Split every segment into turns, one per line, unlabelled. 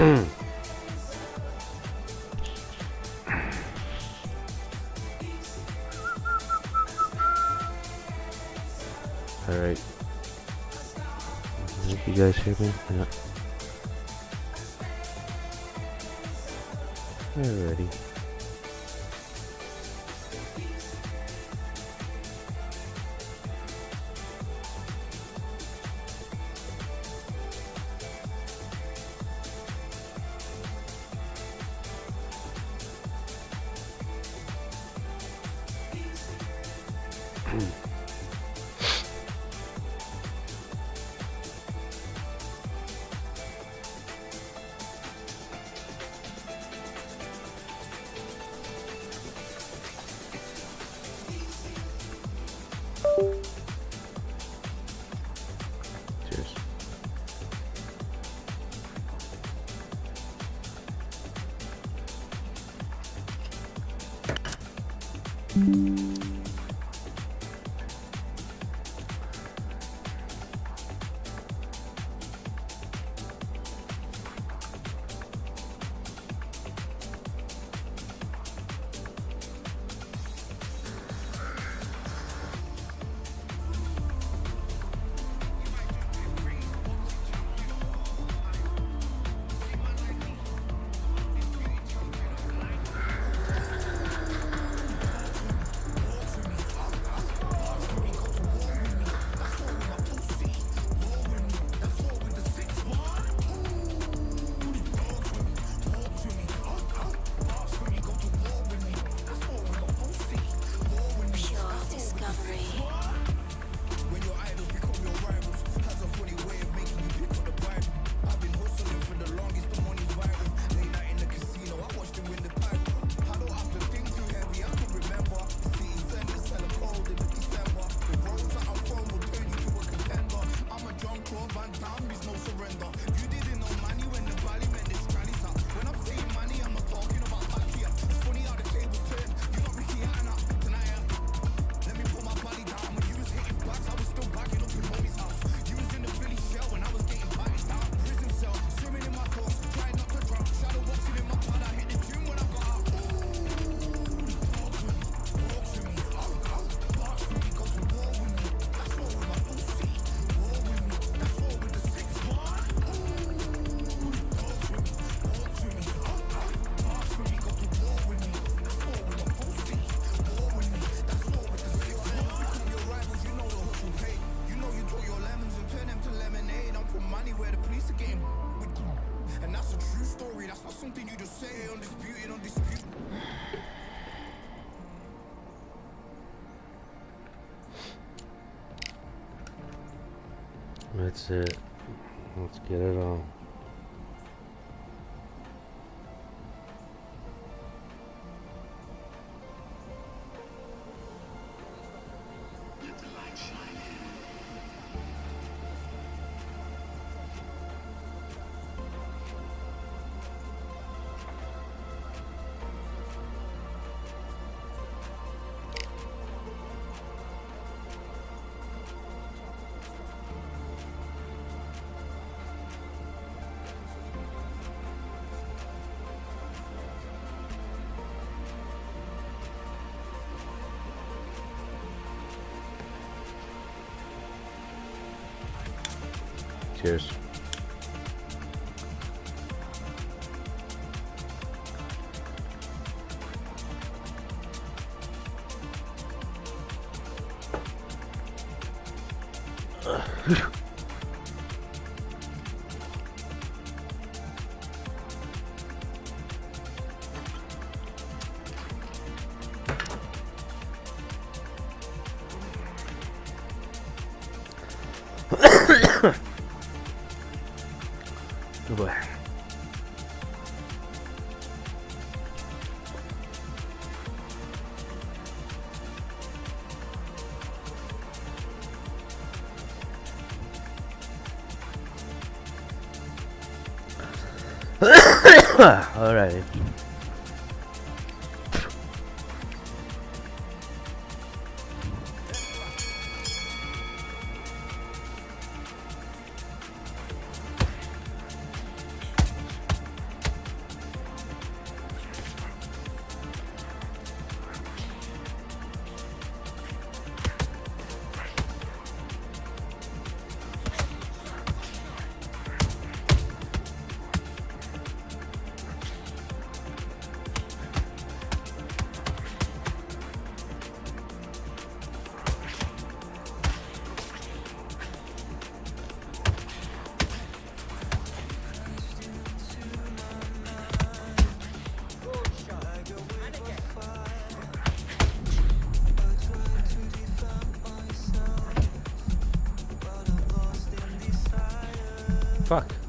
Alright. You guys hear me? Yeah. Alrighty. Cheers. That's it. Let's get it on. Cheers. Good boy. All right. Fuck.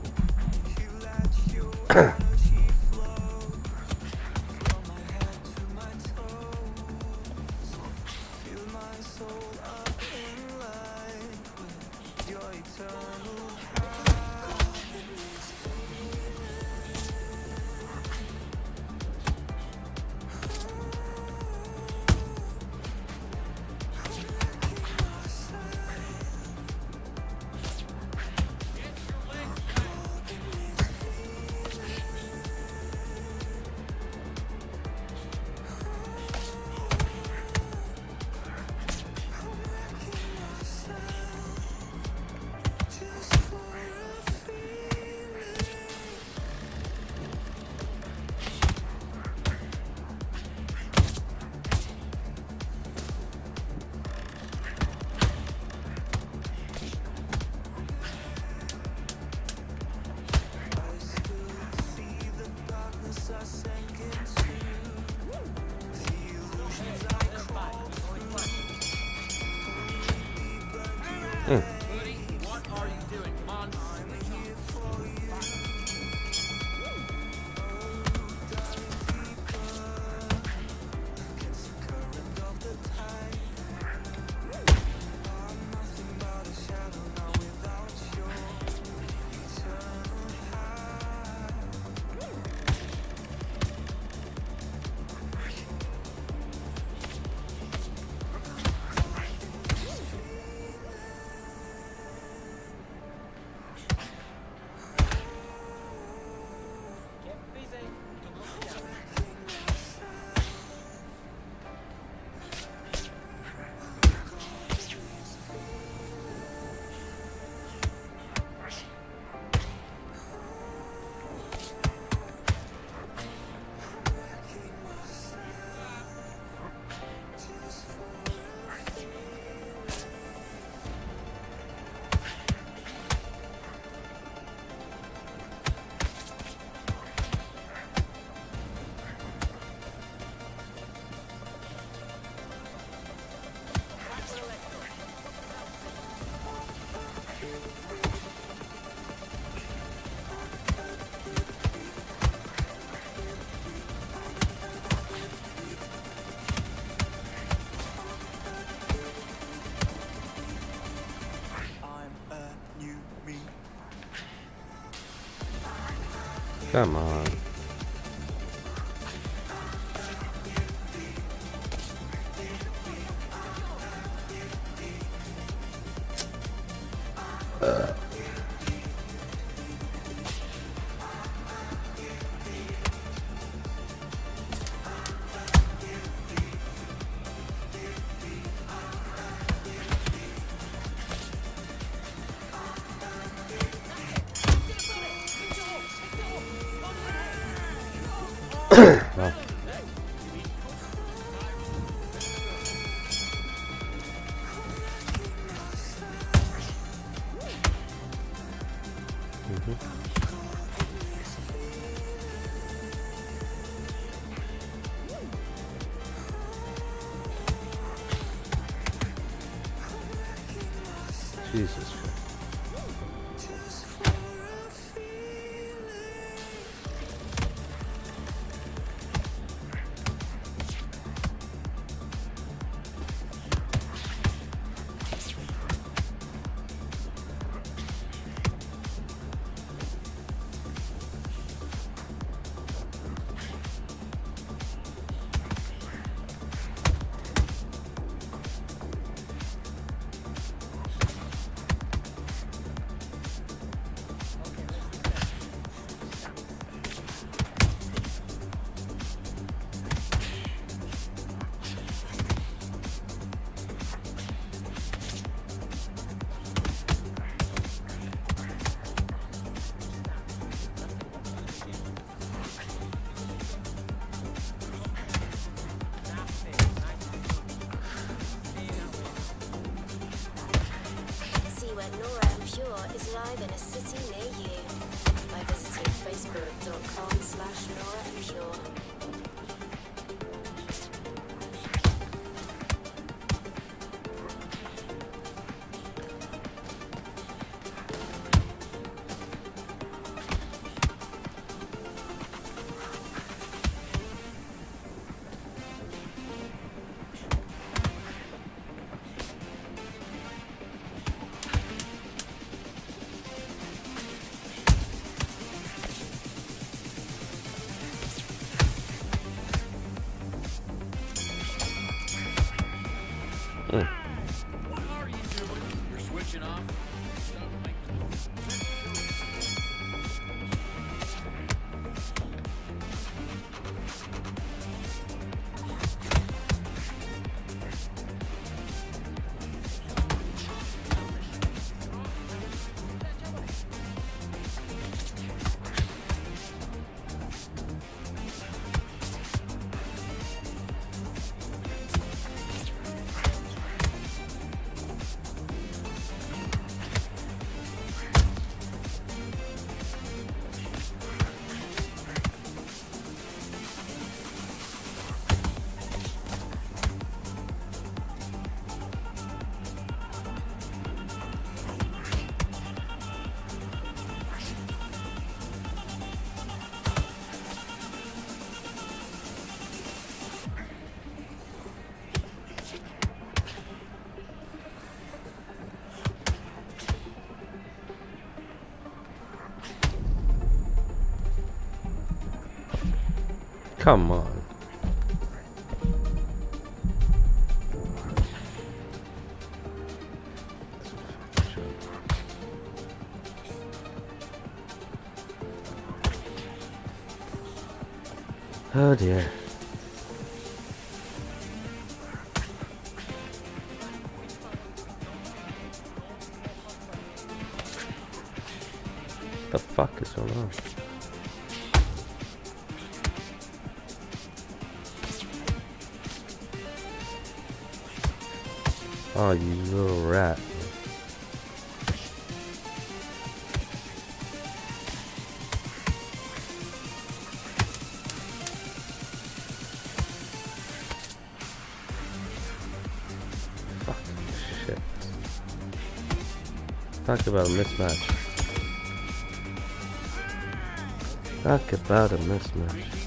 Come on. Well. Jesus Christ.
live in a city near you by visiting facebook.com/NoraPure.
Come on. Oh dear. The fuck is going on? Oh, you little rat. Fucking shit. Talk about a mismatch. Talk about a mismatch.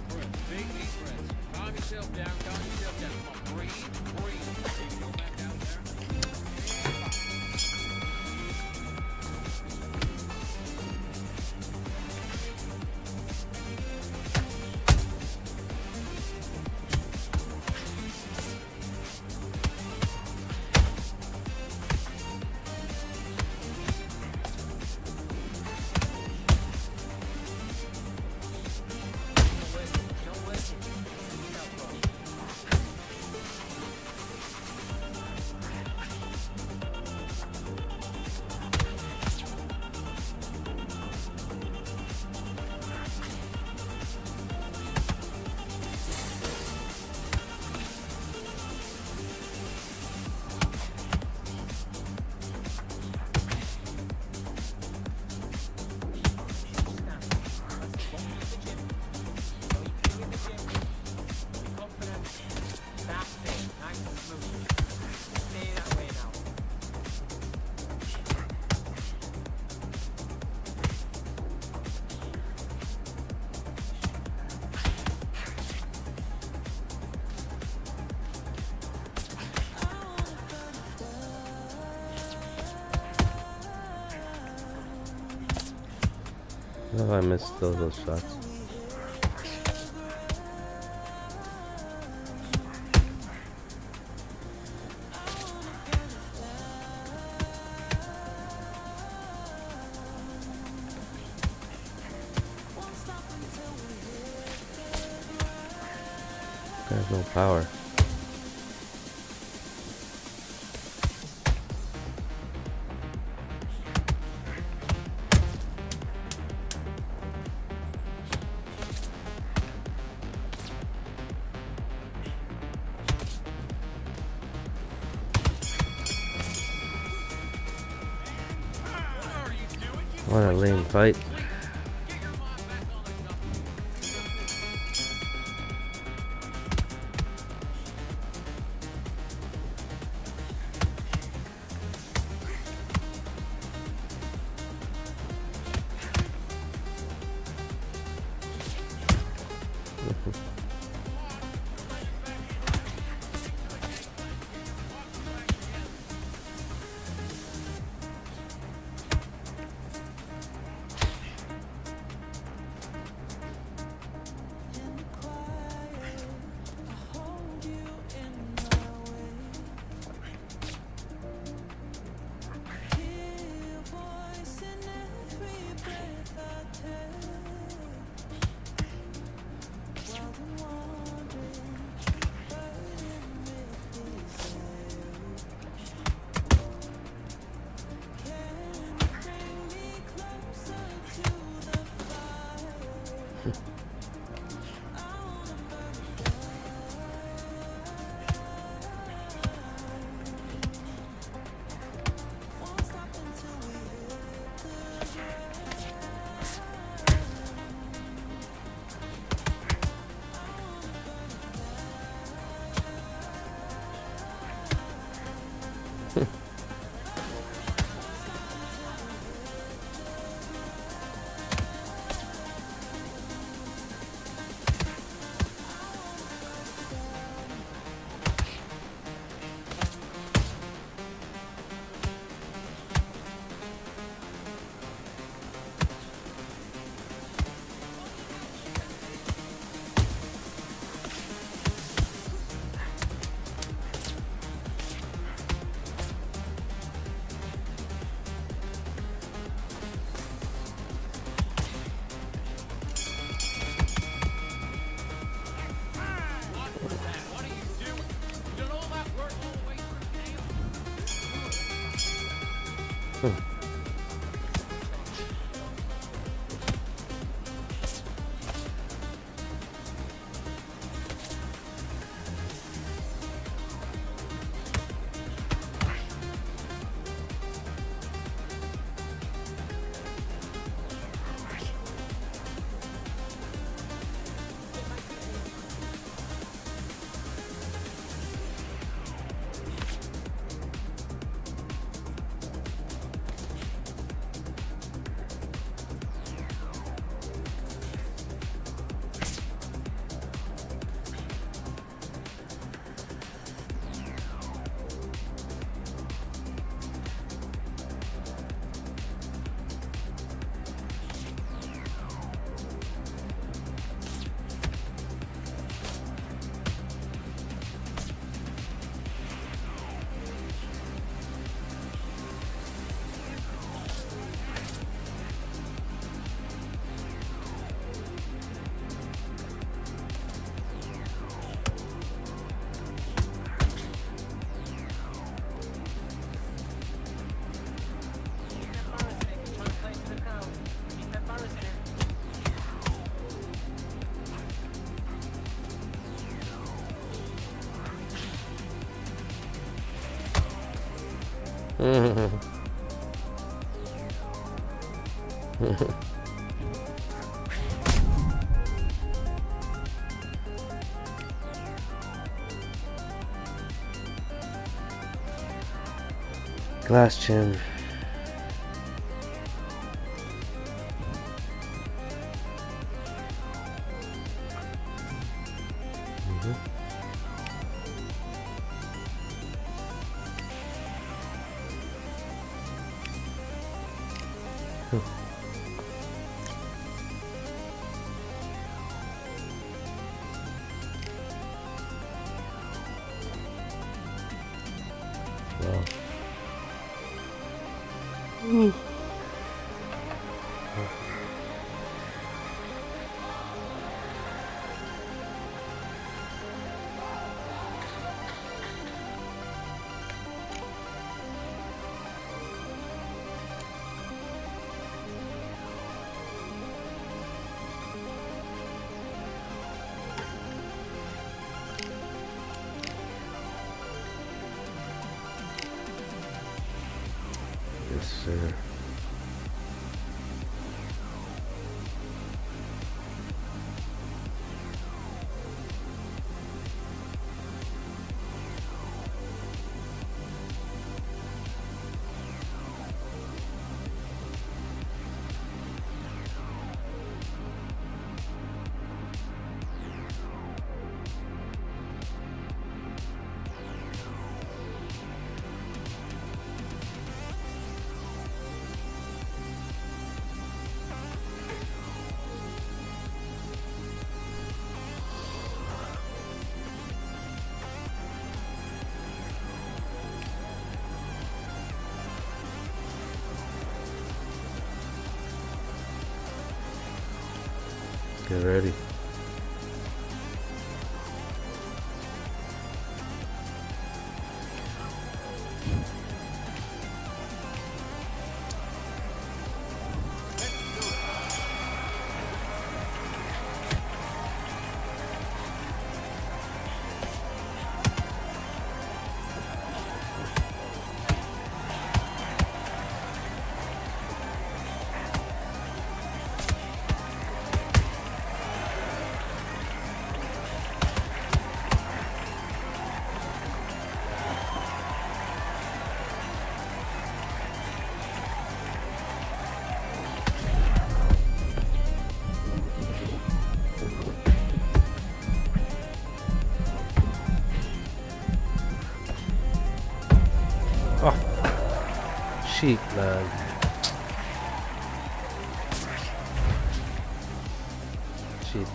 Oh, I missed those shots. There's no power. What a lame fight. Glass chin. Wow. Yes, sir. Get ready. cheap, man. Cheap.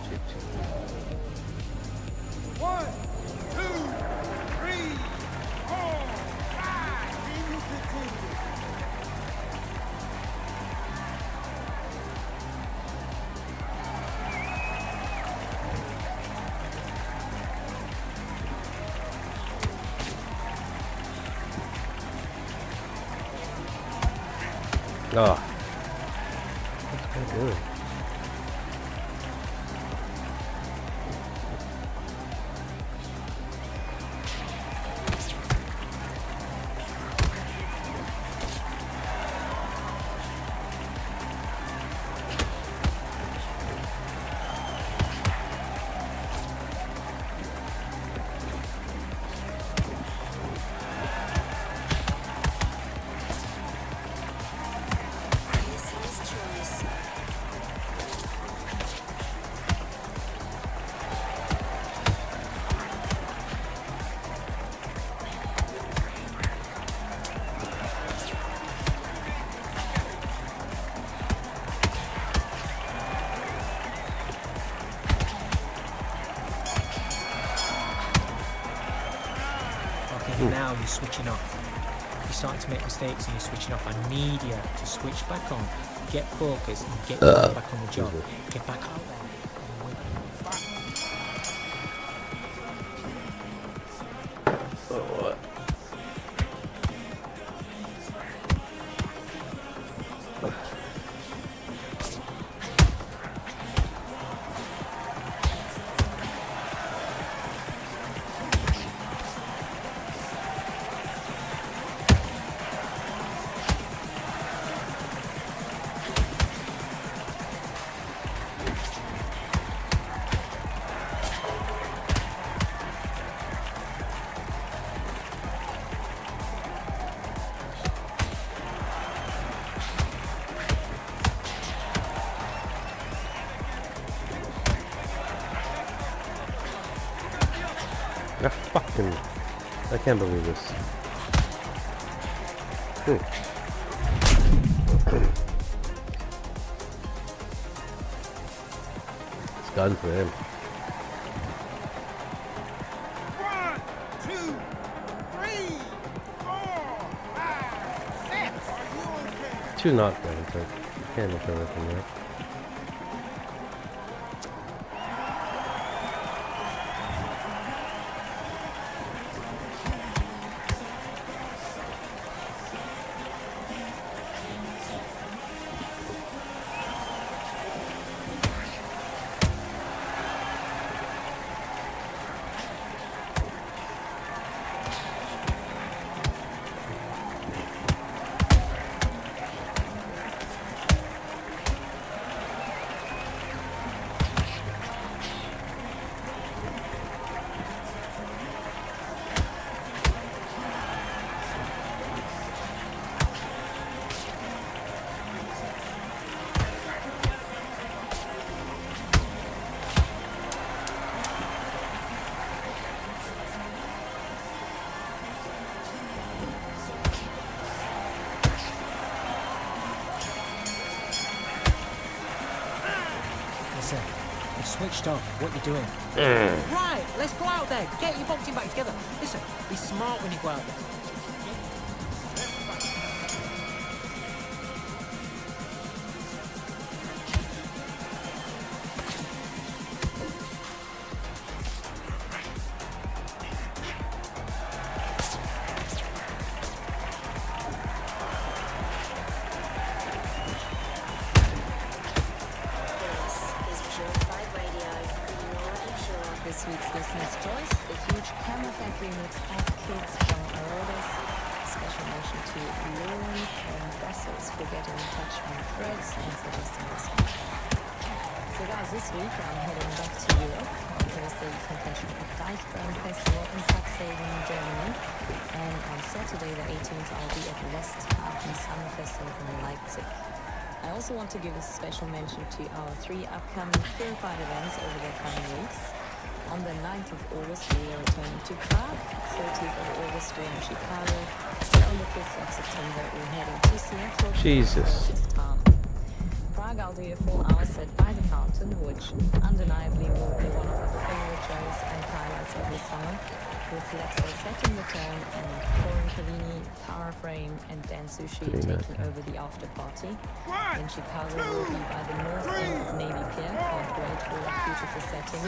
1, 2, 3, 4, 5. Can you continue?
Oh. What's that doing?
Listener's choice.
Okay, now you're switching off. You're starting to make mistakes and you're switching off. I need you to switch back on, get focused, and get back on the job. Get back out there.
I can't believe this. It's done for him.
1, 2, 3, 4, 5, 6. Are you okay?
2 knockdowns. You can't make everything there.
Listen, you've switched off. What you doing? Right, let's go out there. Get your boxing back together. Listen, be smart when you go out there.
This is Purified Radio. Pure and pure.
This week's listener's choice, the huge camera factory mix of kids from Arodas. Special mention to Lauren from Brussels for getting in touch on Threads and suggesting this one. So guys, this week I'm heading back to Europe on Thursday you can catch me at Deichbrand Festival in Sachsenhausen, Germany. And on Saturday the 18th I'll be at Westhafen Summer Festival in Leipzig. I also want to give a special mention to our 3 upcoming Purified events over the coming weeks. On the 9th of August, we are returning to Prague. 30th of August, we're in Chicago. And on the 5th of September, we're heading to Seattle for
Jesus.
the first time. Prague, I'll do a full hour set by the fountain, which undeniably will be one of my favorite shows and highlights of this summer, with Lexa setting the tone and Corin Cavini, Tara Frame, and Dan Sushi taking over the after party. Then Chicago will be by the north end of Navy Pier, can't wait for that beautiful setting.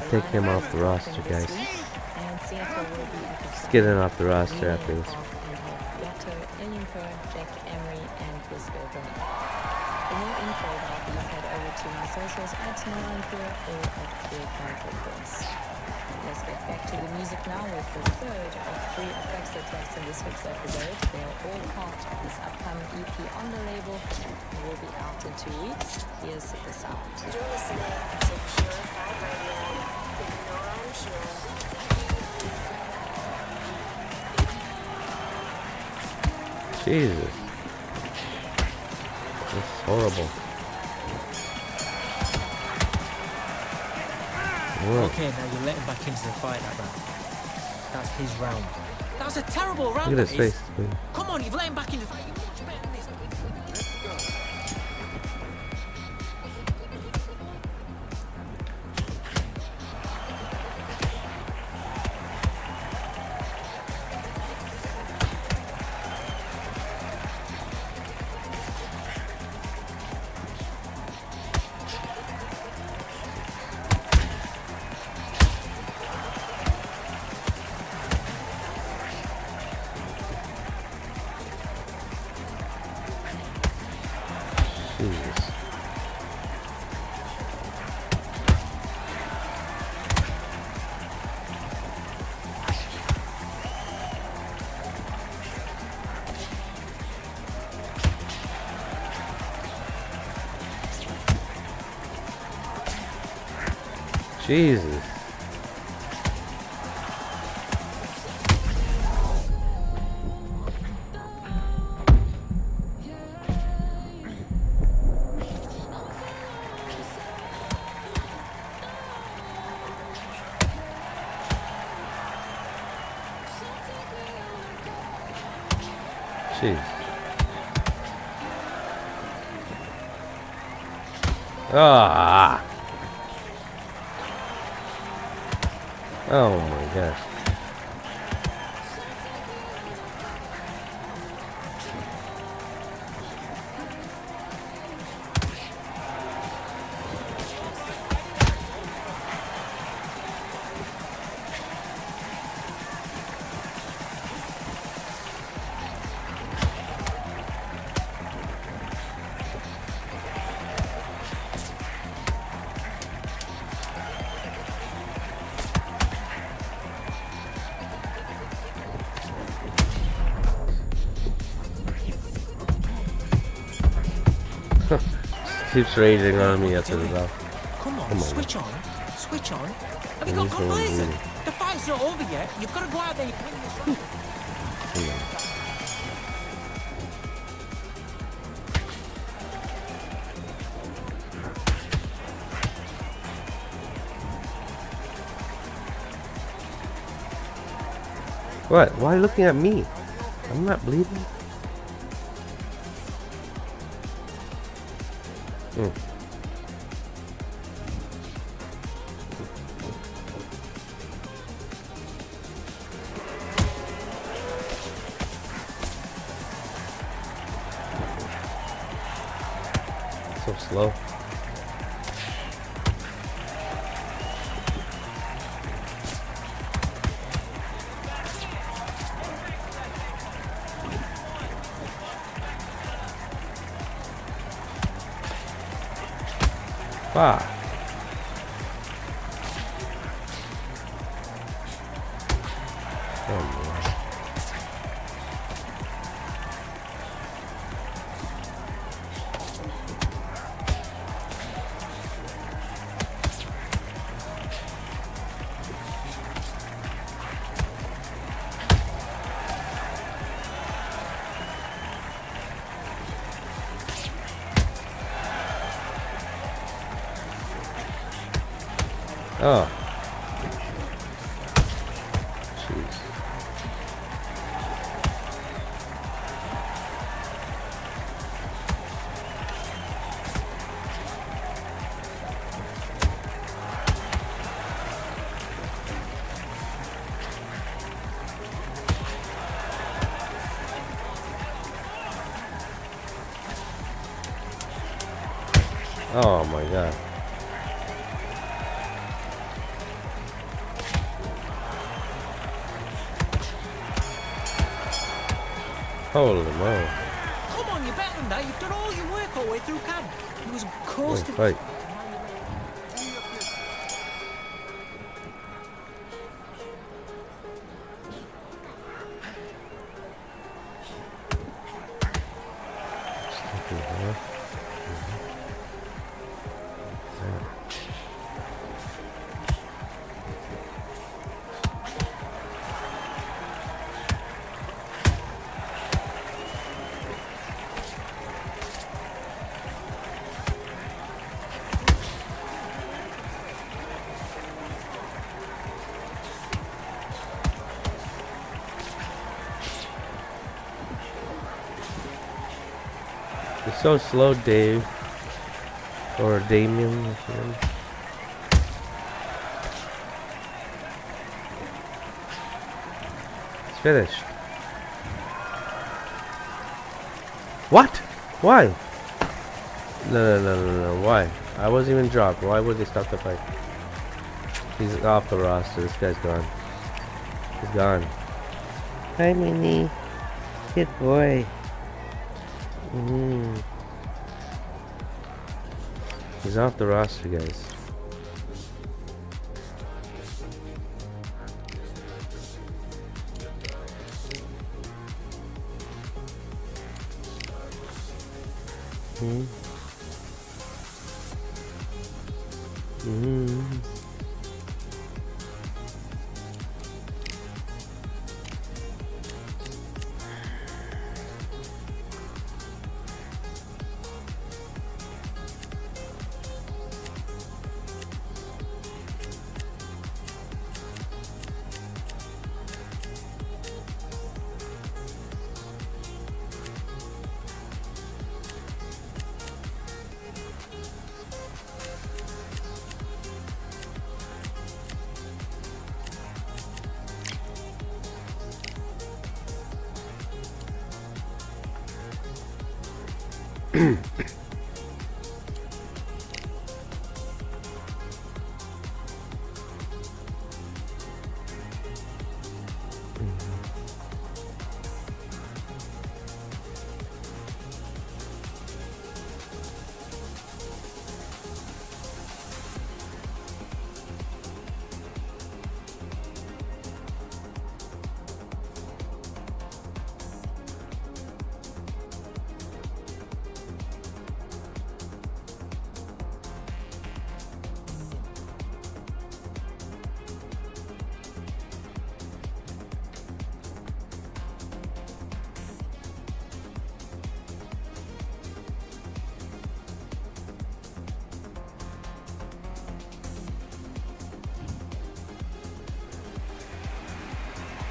Take him off the roster, guys.
And Seattle will be at the
Let's get him off the roster after this.
and have Yato, Elinfer, Jack Emery, and Chris Gilbert. For more info about these, head over to my socials at Nolanpur or at Purified Records. Let's get back to the music now with the third of 3 Baxter tracks in this week's episode. They are all part of this upcoming EP on the label and will be out in 2 weeks. Here's the sound.
You're listening to Purified Radio with Nora and Pure.
Jesus. That's horrible. Whoa.
Okay, now you're letting back into the fight that round. That's his round. That was a terrible round.
Look at his
that is.
face. Dude.
Come on, you've let him back into the fight. You're much better than this.
Jesus. Jesus. Jeez. Ah. Oh my gosh. Keeps raging on me after the bell.
Come on,
Come on.
switch on. Switch on. Have you
And
got
he's going
complacent?
really-
The fight's not over yet. You've got to go out there and win this round.
Come on. What? Why are you looking at me? I'm not bleeding. So slow. Fuck. Oh man. Oh. Oh my god. Holy moly.
Come on, you're better than that. You've done all your work all the way through camp. He was close to...
Fight. You're so slow, Dave. Or Damien. If you know. It's finished. What? Why? No. Why? I wasn't even dropped. Why would they stop the fight? He's off the roster. This guy's gone. He's gone. Hi, Minnie. Good boy. He's off the roster, guys.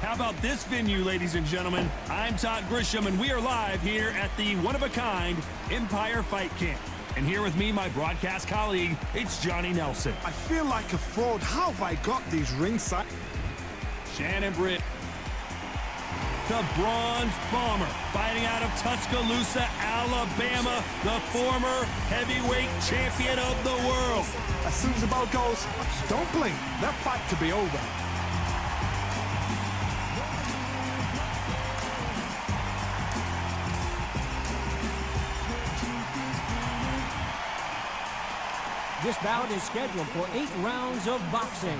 How about this venue, ladies and gentlemen? I'm Todd Grisham, and we are live here at the one-of-a-kind Empire Fight Camp. And here with me, my broadcast colleague, it's Johnny Nelson.
I feel like a fraud. How have I got these ringside?
Shannon Britt. The Bronze Bomber, fighting out of Tuscaloosa, Alabama, the former heavyweight champion of the world.
As soon as the bell goes, don't blink. That fight could be over.
This bout is scheduled for 8 rounds of boxing.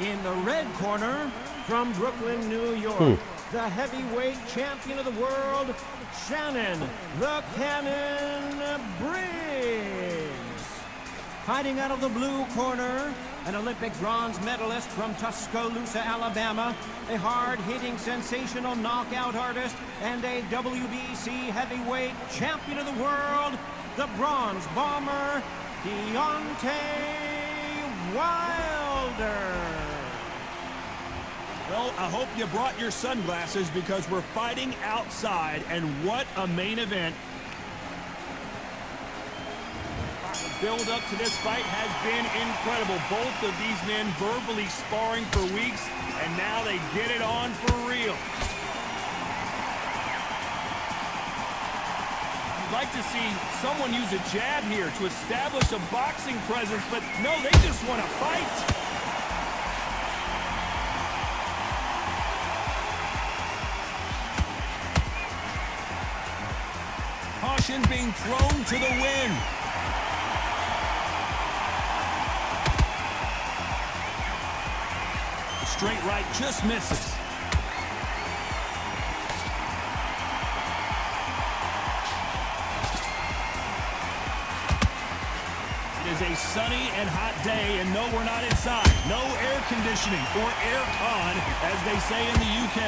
In the red corner, from Brooklyn, New York, the heavyweight champion of the world, Shannon the Cannon Briggs. Fighting out of the blue corner, an Olympic bronze medalist from Tuscaloosa, Alabama, a hard-hitting, sensational knockout artist, and a WBC heavyweight champion of the world, the Bronze Bomber, Deontay Wilder.
Well, I hope you brought your sunglasses because we're fighting outside, and what a main event. The build-up to this fight has been incredible. Both of these men verbally sparring for weeks, and now they get it on for real. You'd like to see someone use a jab here to establish a boxing presence, but no, they just want to fight. Caution being thrown to the wind. The straight right just misses. It is a sunny and hot day, and no, we're not inside. No air conditioning or air con, as they say in the UK.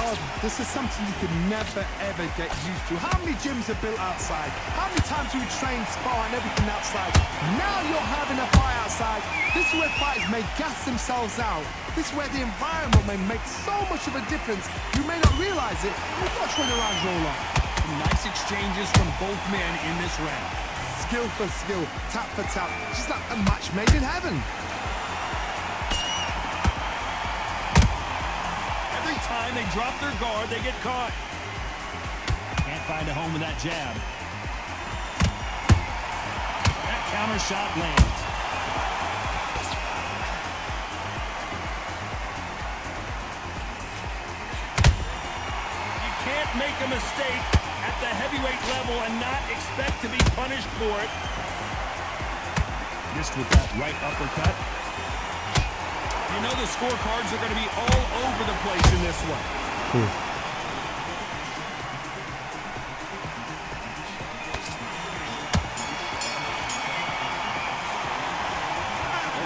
Oh, this is something you could never, ever get used to. How many gyms are built outside? How many times do we train, spar, and everything outside? Now you're having a fight outside. This is where fighters may gas themselves out. This is where the environment may make so much of a difference. You may not realize it, but watch when the rounds roll on.
Nice exchanges from both men in this round.
Skill for skill, tap for tap, just like a match made in heaven.
Every time they drop their guard, they get caught. Can't find a home with that jab. That counter shot lands. You can't make a mistake at the heavyweight level and not expect to be punished for it. Missed with that right uppercut. You know the scorecards are going to be all over the place in this one.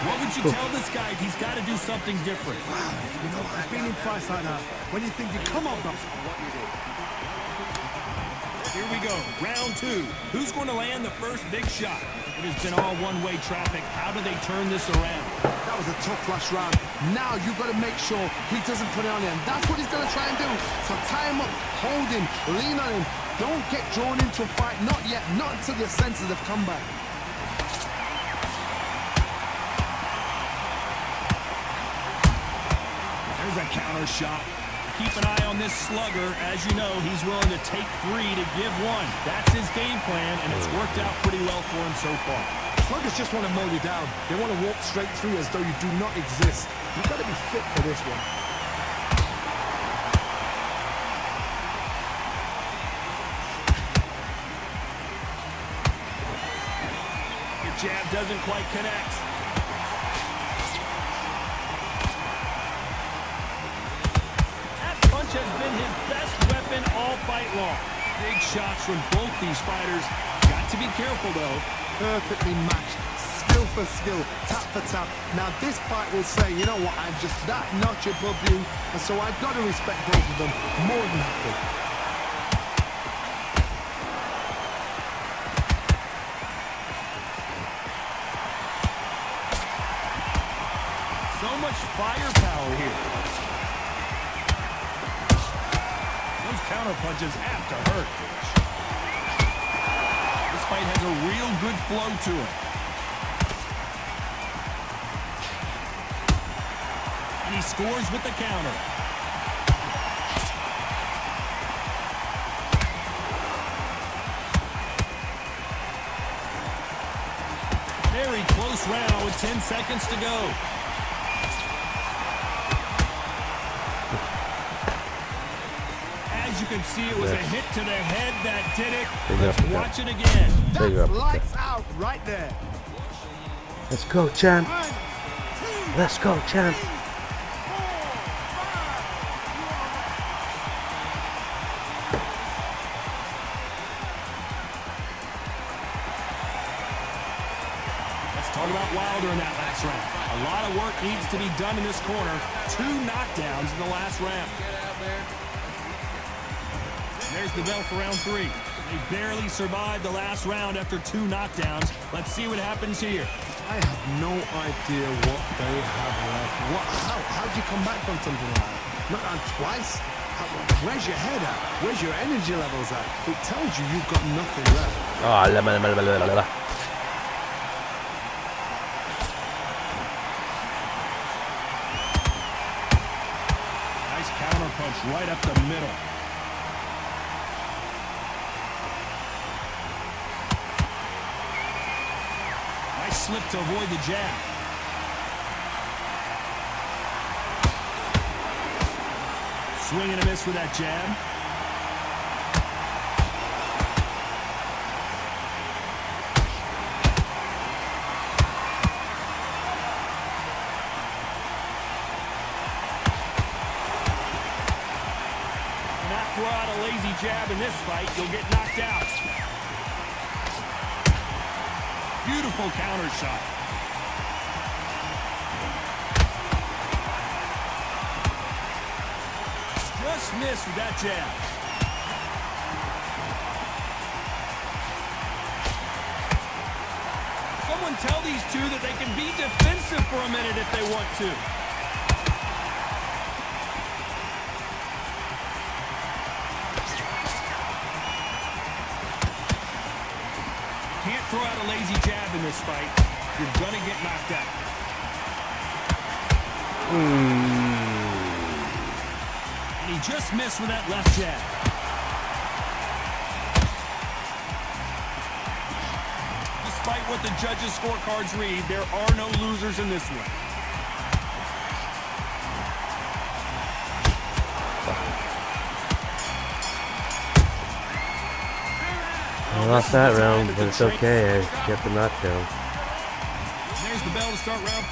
What would you tell this guy if he's got to do something different?
You know, I've been in fights like that. When you think you come on, bro.
Here we go, round two. Who's going to land the first big shot? It has been all one-way traffic. How do they turn this around?
That was a tough flash round. Now you've got to make sure he doesn't put it on him. That's what he's going to try and do. So tie him up, hold him, lean on him. Don't get drawn into a fight. Not yet. Not until your senses have come back.
There's a counter shot. Keep an eye on this slugger. As you know, he's willing to take three to give one. That's his game plan, and it's worked out pretty well for him so far.
Sluggers just want to mow you down. They want to walk straight through as though you do not exist. You've got to be fit for this one.
Your jab doesn't quite connect. Has been his best weapon all fight long. Big shots from both these fighters. Got to be careful, though.
Perfectly matched. Skill for skill, tap for tap. Now this fight will say, you know what, I'm just that notch above you, and so I've got to respect both of them more than happy.
So much firepower here. Counter punches have to hurt. This fight has a real good flow to it. And he scores with the counter. Very close round with 10 seconds to go. As you can see, it was a hit to the head that did it. Let's watch it again.
That's lights out right there.
Let's go, champ. Let's go, champ.
Let's talk about Wilder in that last round. A lot of work needs to be done in this corner. 2 knockdowns in the last round. There's the bell for round 3. They barely survived the last round after 2 knockdowns. Let's see what happens here.
I have no idea what they have left. How did you come back from something like that? Not on twice? Where's your head at? Where's your energy levels at? It tells you you've got nothing left.
Oh,
Nice counter punch right up the middle. slip to avoid the jab. Swing and a miss for that jab. Throw out a lazy jab in this fight, you'll get knocked out. Beautiful counter shot. Just missed with that jab. Someone tell these two that they can be defensive for a minute if they want to. Can't throw out a lazy jab in this fight. You're gonna get knocked out. And he just missed with that left jab. Despite what the judges' scorecards read, there are no losers in this one.
I lost that round, but it's okay. I get the knockdown.
There's the bell to start round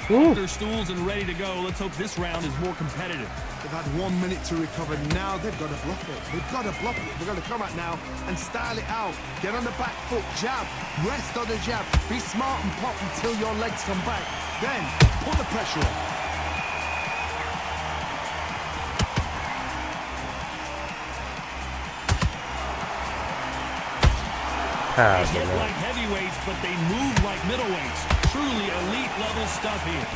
4.
Ooh.
Their stools and ready to go. Let's hope this round is more competitive.
They've had 1 minute to recover. Now they've got to bluff it. They've got to bluff it. They've got to come out now and style it out. Get on the back foot, jab, rest on the jab. Be smart and pop until your legs come back. Then put the pressure on.
They hit like heavyweights, but they move like middleweights. Truly elite level stuff here.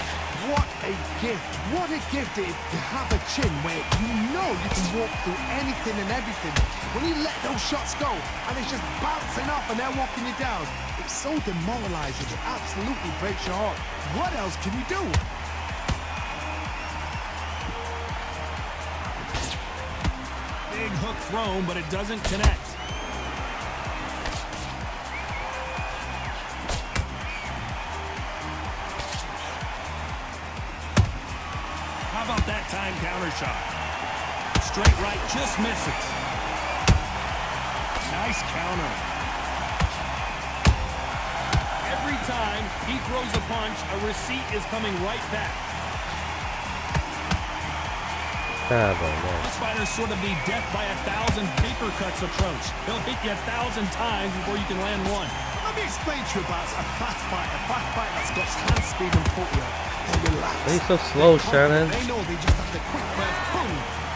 What a gift. What a gift it is to have a chin where you know you can walk through anything and everything. When you let those shots go and it's just bouncing off and they're walking you down, it's so demoralizing. It absolutely breaks your heart. What else can you do?
Big hook thrown, but it doesn't connect. How about that time counter shot? Straight right, just misses. Nice counter. Every time he throws a punch, a receipt is coming right back. This fighter's sort of the death by 1,000 paper cuts approach. He'll hit you 1,000 times before you can land one.
Let me explain to you about a fast fight that's got hand speed and footwork. They relax.
He's so slow, Shannon.
They know they just have to quick burn, boom.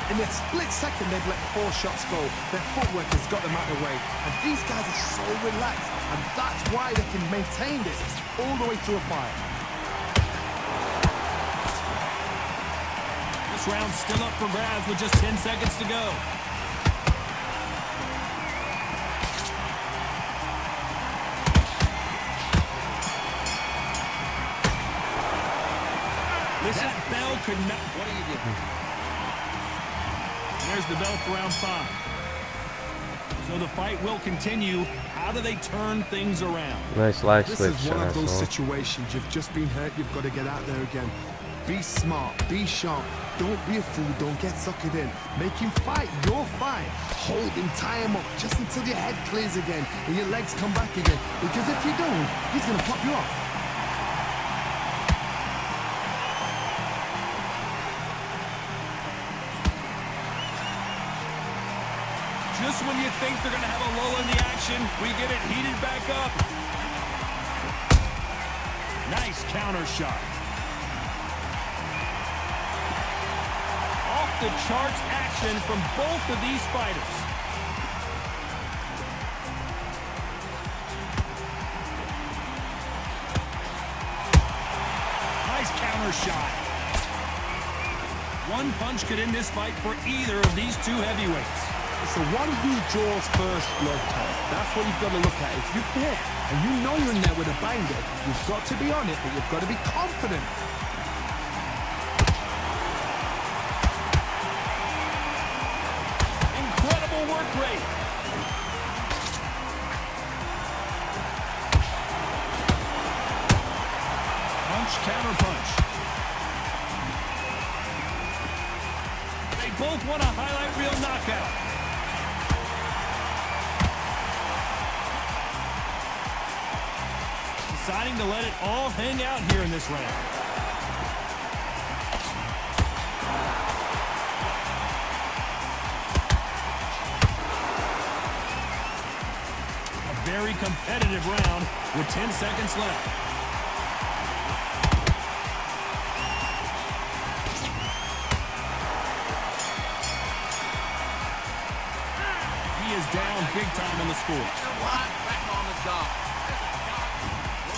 In a split second, they've let 4 shots go. Their footwork has got them out of the way. And these guys are so relaxed. And that's why they can maintain this all the way through a fight.
This round's still up for grabs with just 10 seconds to go. That bell could not... What are you doing? There's the bell for round 5. So the fight will continue. How do they turn things around?
Nice leg
This
switch,
is one of those
asshole.
situations. You've just been hurt. You've got to get out there again. Be smart. Be sharp. Don't be a fool. Don't get suckered in. Make him fight your fight. Hold him, tie him up just until your head clears again and your legs come back again. Because if you don't, he's going to pop you off.
Just when you think they're going to have a lull in the action, we get it heated back up. Nice counter shot. Off the charts action from both of these fighters. Nice counter shot. One punch could end this fight for either of these two heavyweights.
It's the one who draws first blood, Tom. That's what you've got to look at. If you hit and you know you're in there with a banger, you've got to be on it, but you've got to be confident.
Incredible work rate. just won a highlight reel knockout. Deciding to let it all hang out here in this round. A very competitive round with 10 seconds left. He is down big time on the score.
Back on the job.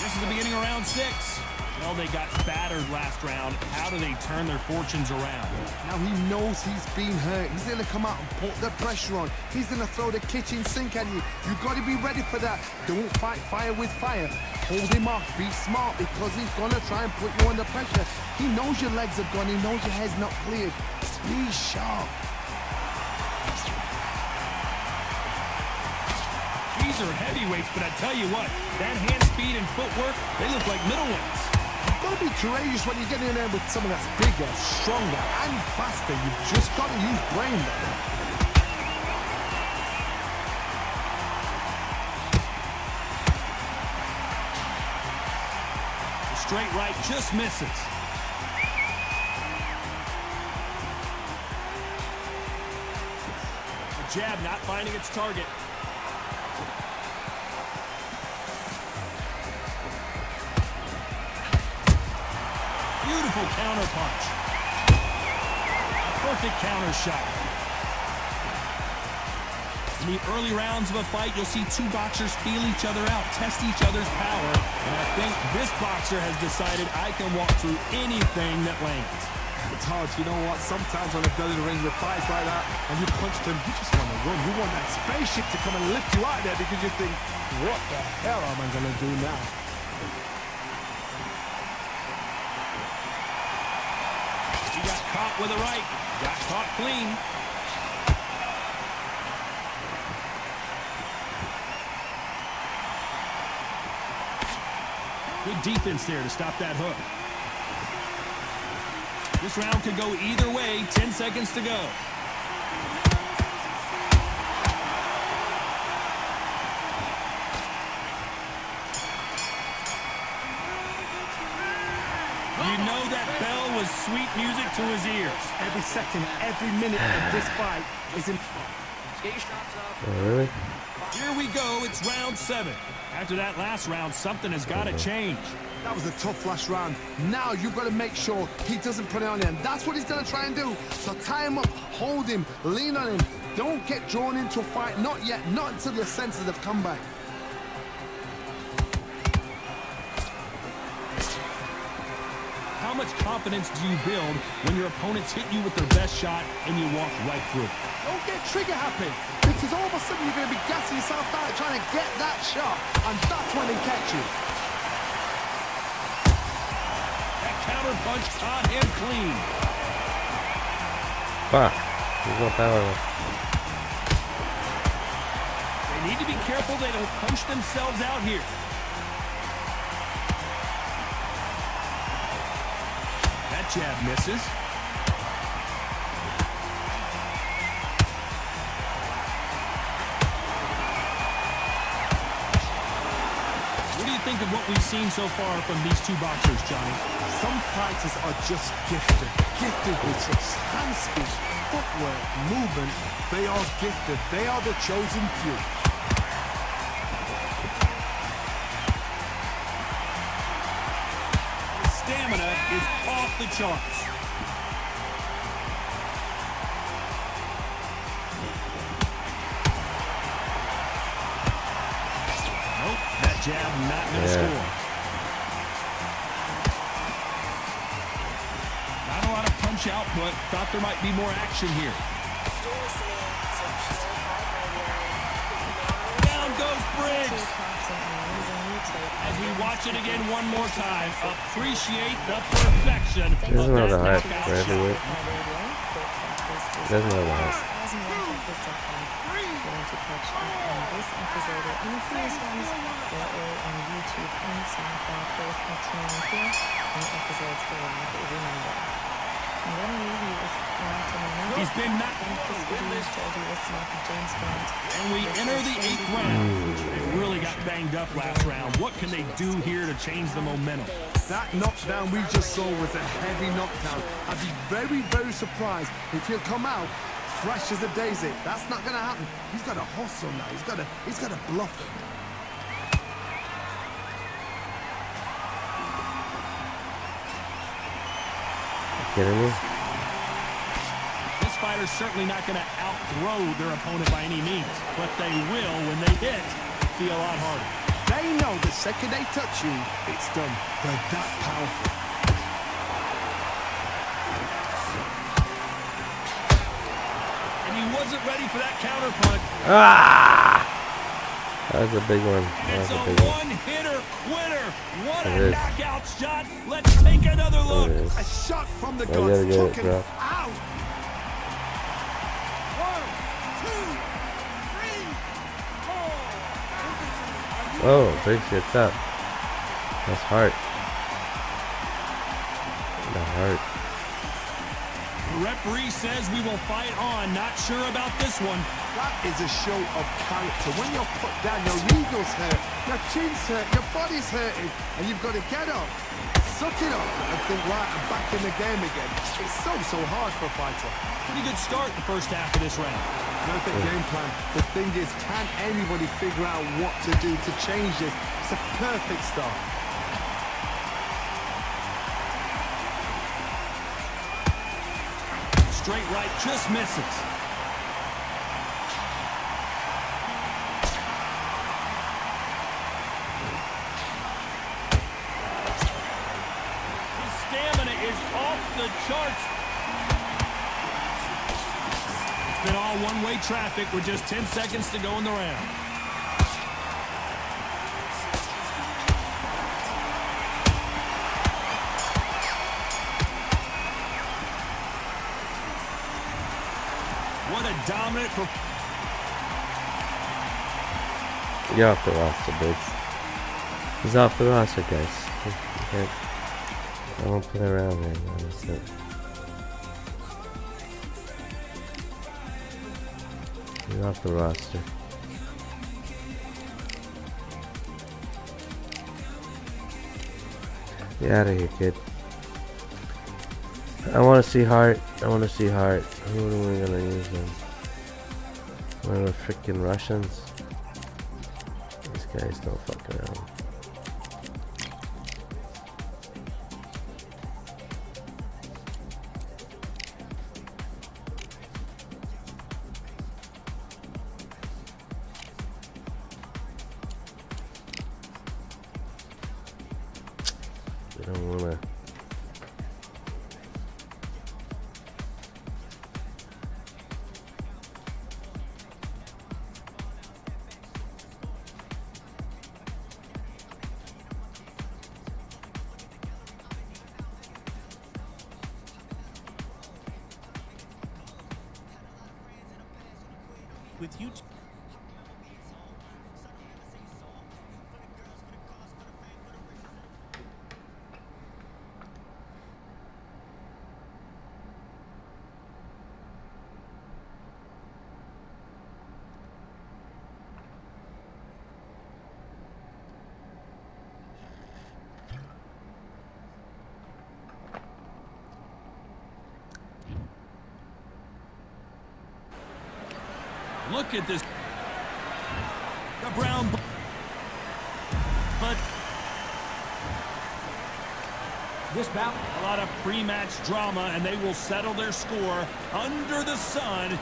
This is the beginning of round 6. Well, they got battered last round. How do they turn their fortunes around?
Now he knows he's been hurt. He's going to come out and put the pressure on. He's going to throw the kitchen sink at you. You've got to be ready for that. Don't fight fire with fire. Hold him off. Be smart because he's going to try and put you under pressure. He knows your legs are gone. He knows your head's not cleared. Be sharp.
These are heavyweights, but I tell you what, that hand speed and footwork, they look like middleweights.
You've got to be courageous when you get in there with someone that's bigger, stronger, and faster. You've just got to use brain.
The straight right just misses. The jab not finding its target. Beautiful counter punch. A perfect counter shot. In the early rounds of a fight, you'll see two boxers feel each other out, test each other's power. And I think this boxer has decided I can walk through anything that lands.
It's hard, you know what? Sometimes when I've done in the ring with fights like that, and you punch them, you just want to run. You want that spaceship to come and lift you out there because you think, what the hell am I going to do now?
He got caught with a right. Got caught clean. Good defense there to stop that hook. This round could go either way. 10 seconds to go. You know that bell was sweet music to his ears.
Every second, every minute of this fight is important.
Oh, really?
Here we go. It's round 7. After that last round, something has got to change.
That was a tough last round. Now you've got to make sure he doesn't put it on you. And that's what he's going to try and do. So tie him up, hold him, lean on him. Don't get drawn into a fight. Not yet. Not until your senses have come back.
How much confidence do you build when your opponents hit you with their best shot and you walk right through?
Don't get trigger happy. Because all of a sudden you're going to be gassing yourself out trying to get that shot. And that's when they catch you.
That counter punch caught him clean.
Fuck. There's no power left.
They need to be careful they don't punch themselves out here. That jab misses. What do you think of what we've seen so far from these two boxers, Johnny?
Some fighters are just gifted. Gifted with such hand speed, footwork, movement. They are gifted. They are the chosen few.
Stamina is off the charts. Nope, that jab not going to score. Not a lot of punch output. Thought there might be more action here.
You're listening to Purified Radio.
Down goes Briggs. As we watch it again one more time, appreciate the perfection.
There's
of
another
that
hype
knockout
for
shot.
heavyweight. There's another hype.
Going to catch up on this episode or any previous ones. They're all on YouTube and SoundCloud, both at 9 p.m. and episodes go live every Monday. I'm going to leave you with Martin Miller.
He's been knocked
And this could be used to do this like James Bond.
And we enter the 8th round. They really got banged up last round. What can they do here to change the momentum?
That knockdown we just saw was a heavy knockdown. I'd be very, very surprised if he'll come out fresh as a daisy. That's not going to happen. He's got to hustle now. He's got to bluff him.
Kidding me?
This fighter's certainly not going to outthrow their opponent by any means, but they will, when they hit, be a lot harder.
They know the second they touch you, it's done. They're that powerful.
And he wasn't ready for that counter punch.
Ah! That was a big one. That
It's
was
a
a big one.
one-hitter quitter. What
It
a
is.
knockout shot. Let's take another look.
It is.
A shot from the
I gotta
guns
get it,
took him
bro.
out.
1, 2, 3, 4.
Oh, big shit's up. That's heart. The heart.
The referee says we will fight on. Not sure about this one.
That is a show of character. When you're put down, your ego's hurt, your chin's hurt, your body's hurting, and you've got to get up, suck it up, and think, right, I'm back in the game again. It's so hard for a fighter.
Pretty good start the first half of this round.
Perfect game plan. The thing is, can anybody figure out what to do to change this? It's a perfect start.
Straight right just misses. His stamina is off the charts. It's been all one-way traffic with just 10 seconds to go in the round. What a dominant performance.
You're off the roster, Biggs. He's off the roster, guys. I won't play around here, man. That's it. You're off the roster. Get out of here, kid. I want to see Hart. I want to see Hart. Who are we gonna use then? One of the freaking Russians. These guys don't fuck around. They don't wanna.
With you. Look at this. The brown. But
This bout,
a lot of pre-match drama, and they will settle their score under the sun.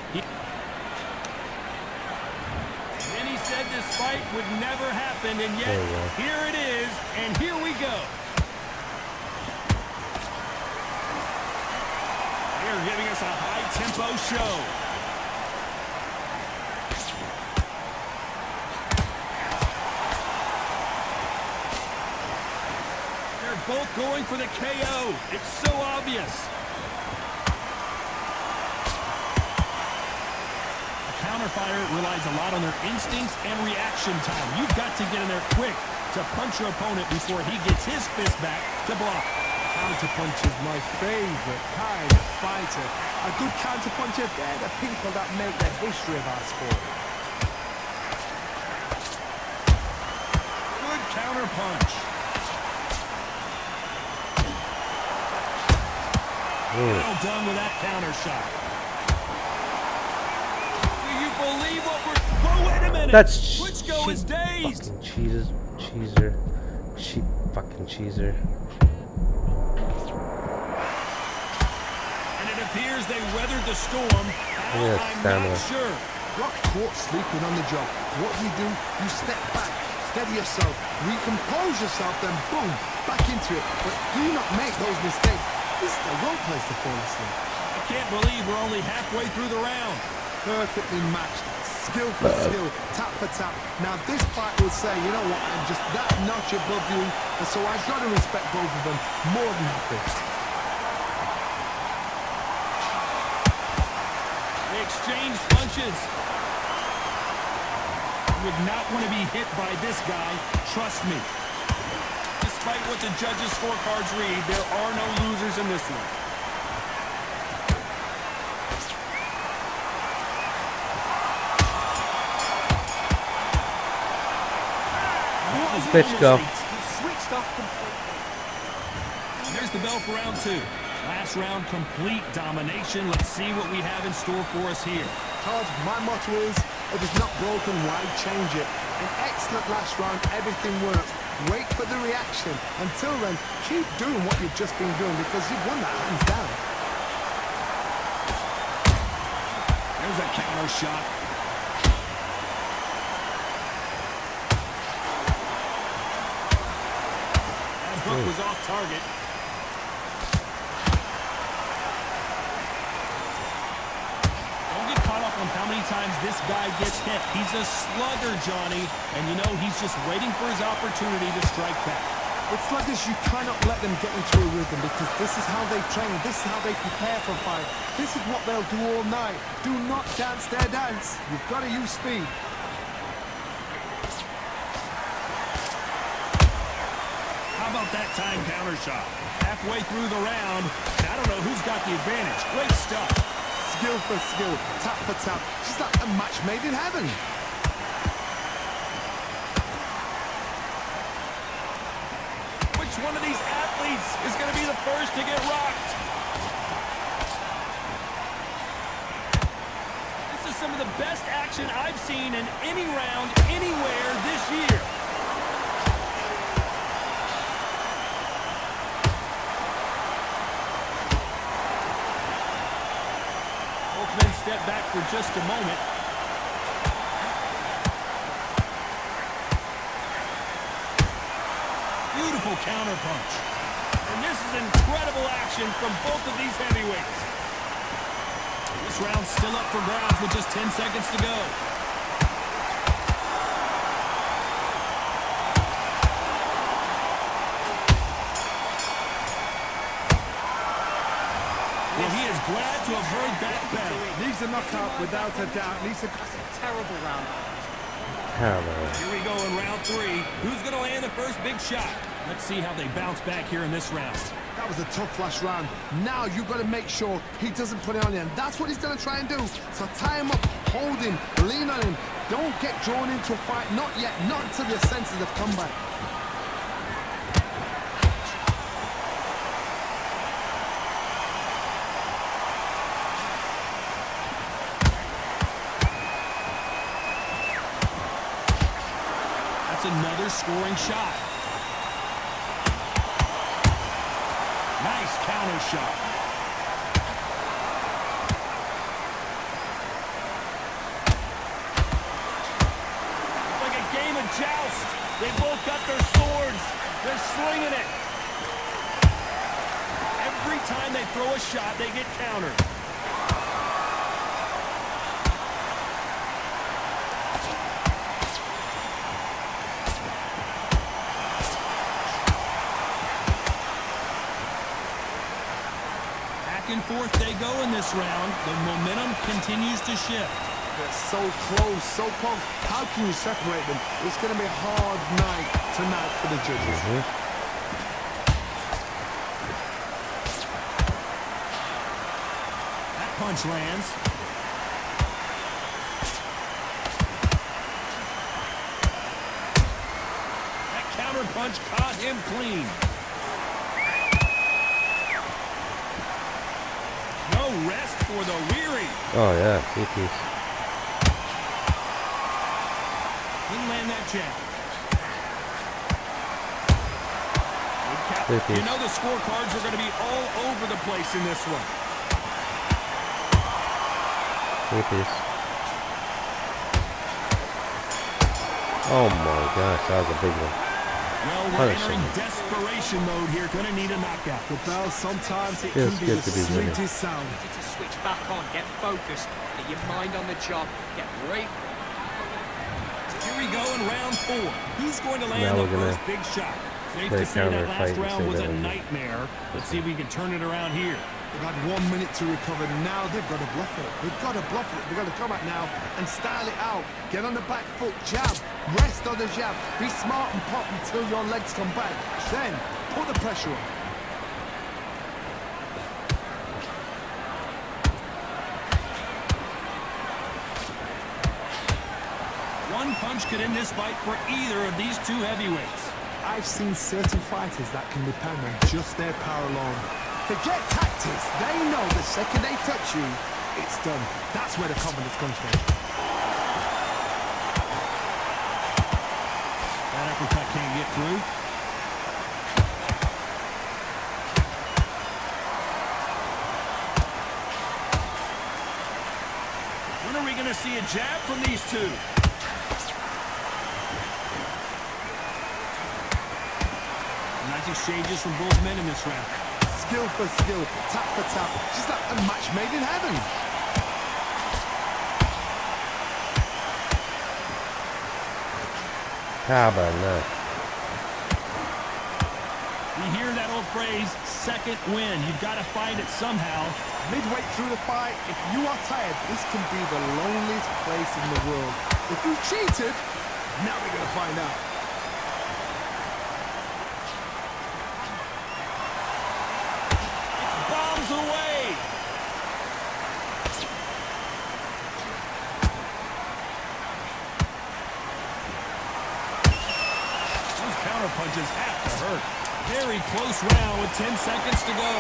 And he said this fight would never happen, and yet here it is, and here we go. They're giving us a high-tempo show. Both going for the KO. It's so obvious. A counter fighter relies a lot on their instincts and reaction time. You've got to get in there quick to punch your opponent before he gets his fist back to block.
Counterpuncher's my favorite kind of fighter. A good counterpuncher, they're the people that make the history of our sport.
Good counter punch. Well done with that counter shot. Do you believe what we're... Whoa, wait a minute.
That's
Klitschko is dazed.
Fucking cheeser. Sheep fucking cheeser.
And it appears they weathered the storm.
Yeah,
I'm
stamina.
not sure.
Rock caught sleeping on the job. What do? You step back, steady yourself, recompose yourself, then boom, back into it. But do not make those mistakes. This is the wrong place to fall asleep.
I can't believe we're only halfway through the round.
Perfectly matched, skill for skill, tap for tap. Now this fight will say, you know what, I'm just that notch above you, and so I've got to respect both of them more than happy.
They exchange punches. You would not want to be hit by this guy, trust me. Despite what the judges' scorecards read, there are no losers in this one.
This bitch go.
Switched off completely.
There's the bell for round two. Last round, complete domination. Let's see what we have in store for us here.
Todd, my motto is, if it's not broken, why change it? An excellent last round, everything works. Wait for the reaction. Until then, keep doing what you've just been doing because you've won that hands down.
There's a counter shot. That hook was off target. Don't get caught up on how many times this guy gets hit. He's a slugger, Johnny, and you know he's just waiting for his opportunity to strike back.
With sluggers, you cannot let them get into a rhythm because this is how they train, this is how they prepare for a fight. This is what they'll do all night. Do not dance their dance. You've got to use speed.
How about that time counter shot? Halfway through the round, I don't know who's got the advantage. Great stuff.
Skill for skill, tap for tap. Just like a match made in heaven.
Which one of these athletes is going to be the first to get rocked? This is some of the best action I've seen in any round anywhere this year. Both men step back for just a moment. Beautiful counter punch. And this is incredible action from both of these heavyweights. This round's still up for grabs with just 10 seconds to go. Well, he is glad to have heard that bell.
Needs a knockout without a doubt. Needs a...
Terrible round.
Here we go in round three. Who's going to land the first big shot? Let's see how they bounce back here in this round.
That was a tough last round. Now you've got to make sure he doesn't put it on you. And that's what he's going to try and do. So tie him up, hold him, lean on him. Don't get drawn into a fight. Not yet. Not until your senses have come back.
That's another scoring shot. Nice counter shot. It's like a game of joust. They both got their swords. They're slinging it. Every time they throw a shot, they get countered. Back and forth they go in this round. The momentum continues to shift.
They're so close, so close. How can you separate them? It's going to be a hard night tonight for the judges.
punch lands. That counter punch caught him clean. No rest for the weary.
Oh yeah, two-piece.
Didn't land that jab.
Two-piece.
You know the scorecards are going to be all over the place in this one.
Two-piece. Oh my gosh, that was a big one.
Well, we're entering desperation mode here. Going to need a knockout.
The bell, sometimes it
Feels
can be
good
the
to be winning.
sweetest sound.
You need to switch back on, get focused, get your mind on the job, get right.
Here we go in round 4. Who's going to land
Now
the
we're gonna
first big shot? Safe
play
to say that
counter
last
fight and
round
see
was
that
a
we get.
nightmare. Let's see if we can turn it around here.
They've had 1 minute to recover. Now they've got to bluff it. They've got to bluff it. They've got to come out now and style it out. Get on the back foot, jab. Rest on the jab. Be smart and pop until your legs come back. Then put the pressure on.
One punch could end this fight for either of these two heavyweights.
I've seen certain fighters that can depend on just their power alone. Forget tactics. They know the second they touch you, it's done. That's where the confidence comes from.
That uppercut can't get through. When are we going to see a jab from these two? Nice exchanges from both men in this round.
Skill for skill, tap for tap, just like a match made in heaven.
How about that?
You hear that old phrase, second win. You've got to find it somehow.
Midway through the fight, if you are tired, this can be the loneliest place in the world. If you cheated, now we're going to find out.
Bombs away. Those counter punches have to hurt. Very close round with 10 seconds to go.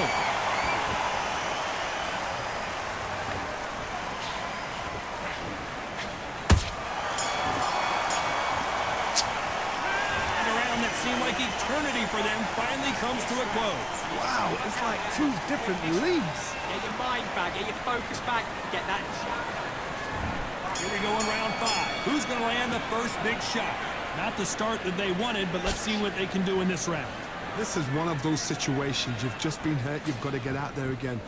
And a round that seemed like eternity for them finally comes to a close.
Wow, it's like two different leagues.
Get your mind back, get your focus back, get that jab.
Here we go in round 5. Who's going to land the first big shot? Not the start that they wanted, but let's see what they can do in this round.
This is one of those situations. You've just been hurt. You've got to get out there again.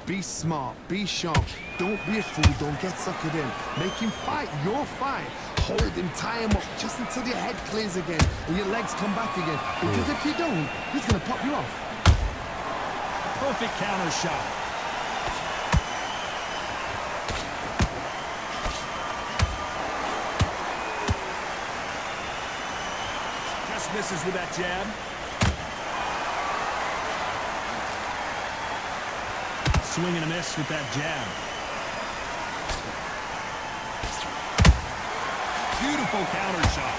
Be smart. Be sharp. Don't be a fool. Don't get suckered in. Make him fight your fight. Hold him, tie him up just until your head clears again and your legs come back again. Because if you don't, he's going to pop you off.
Perfect counter shot. Just misses with that jab. Swing and a miss with that jab. Beautiful counter shot.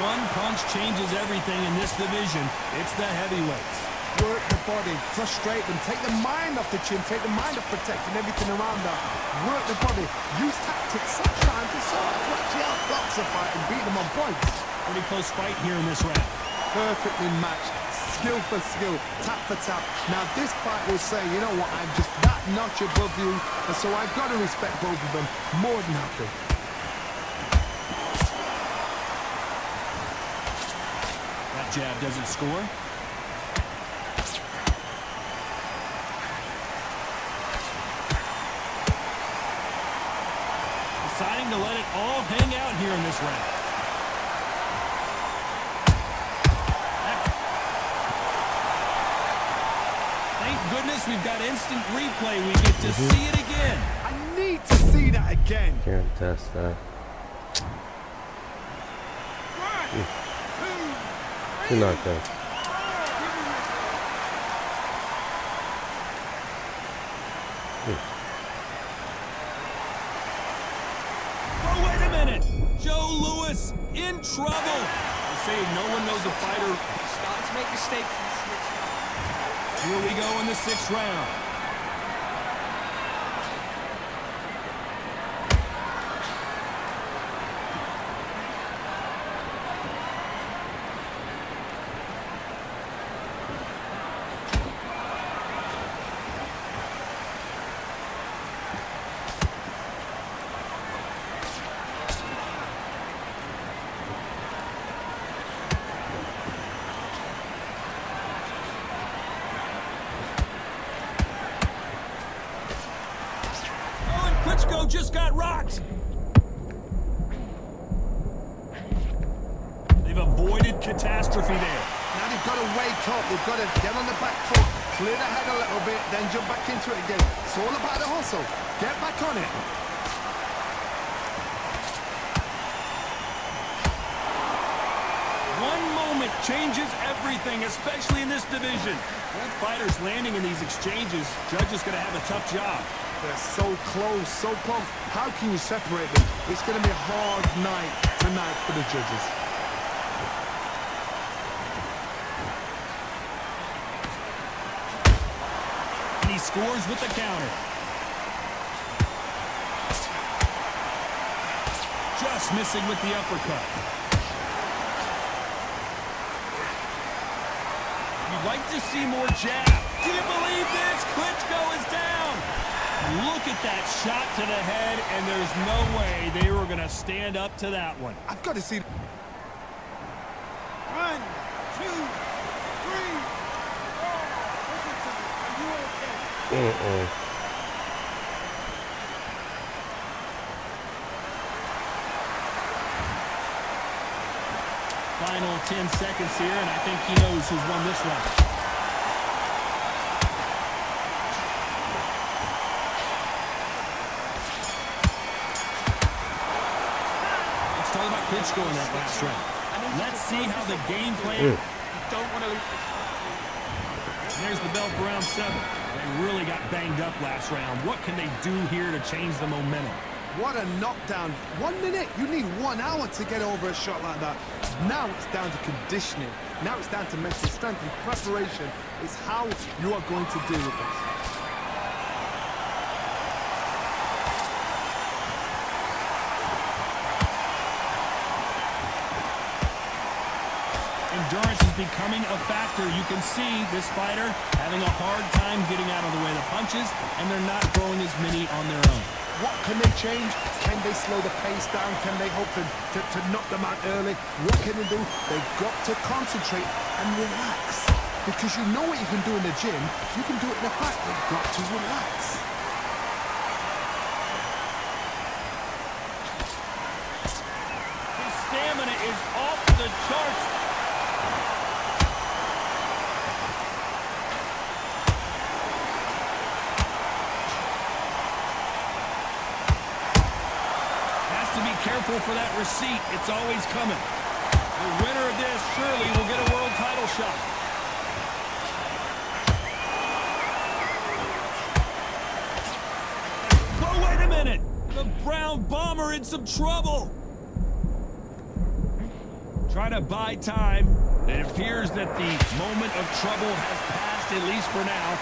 One punch changes everything in this division. It's the heavyweights.
Work the body, frustrate them, take the mind off the chin, take the mind off protecting everything around that. Work the body, use tactics sometimes to sort of actually outbox a fight and beat them on points.
Pretty close fight here in this round.
Perfectly matched, skill for skill, tap for tap. Now this fight will say, you know what, I'm just that notch above you, and so I've got to respect both of them more than happy.
That jab doesn't score. Deciding to let it all hang out here in this round. Thank goodness we've got instant replay. We get to see it again.
I need to see that again.
Can't test that. Two knockdowns.
Oh, wait a minute! Joe Louis in trouble! They say no one knows a fighter.
Starting to make mistakes.
Here we go in the 6th round. Klitschko just got rocked. They've avoided catastrophe there.
Now they've got to wake up. They've got to get on the back foot, clear the head a little bit, then jump back into it again. It's all about the hustle. Get back on it.
One moment changes everything, especially in this division. Both fighters landing in these exchanges. Judge is going to have a tough job.
They're so close, so close. How can you separate them? It's going to be a hard night tonight for the judges.
And he scores with the counter. Just missing with the uppercut. You'd like to see more jab. Do you believe this? Klitschko is down. Look at that shot to the head, and there's no way they were going to stand up to that one.
I've got to see.
1, 2, 3, 4. Are you okay?
Final 10 seconds here, and I think he knows who's won this round. Klitschko in that last round. Let's see how the game plan.
You don't want to lose.
There's the bell for round 7. They really got banged up last round. What can they do here to change the momentum?
What a knockdown. 1 minute. You need 1 hour to get over a shot like that. Now it's down to conditioning. Now it's down to mental strength and preparation. It's how you are going to deal with this.
Endurance is becoming a factor. You can see this fighter having a hard time getting out of the way of the punches, and they're not throwing as many on their own.
What can they change? Can they slow the pace down? Can they hope to knock them out early? What can they do? They've got to concentrate and relax. Because you know what you can do in the gym, you can do it in the fight. They've got to relax.
His stamina is off the charts. Careful for that receipt. It's always coming. The winner of this surely will get a world title shot. Oh, wait a minute. The Brown Bomber in some trouble. Try to buy time. It appears that the moment of trouble has passed, at least for now.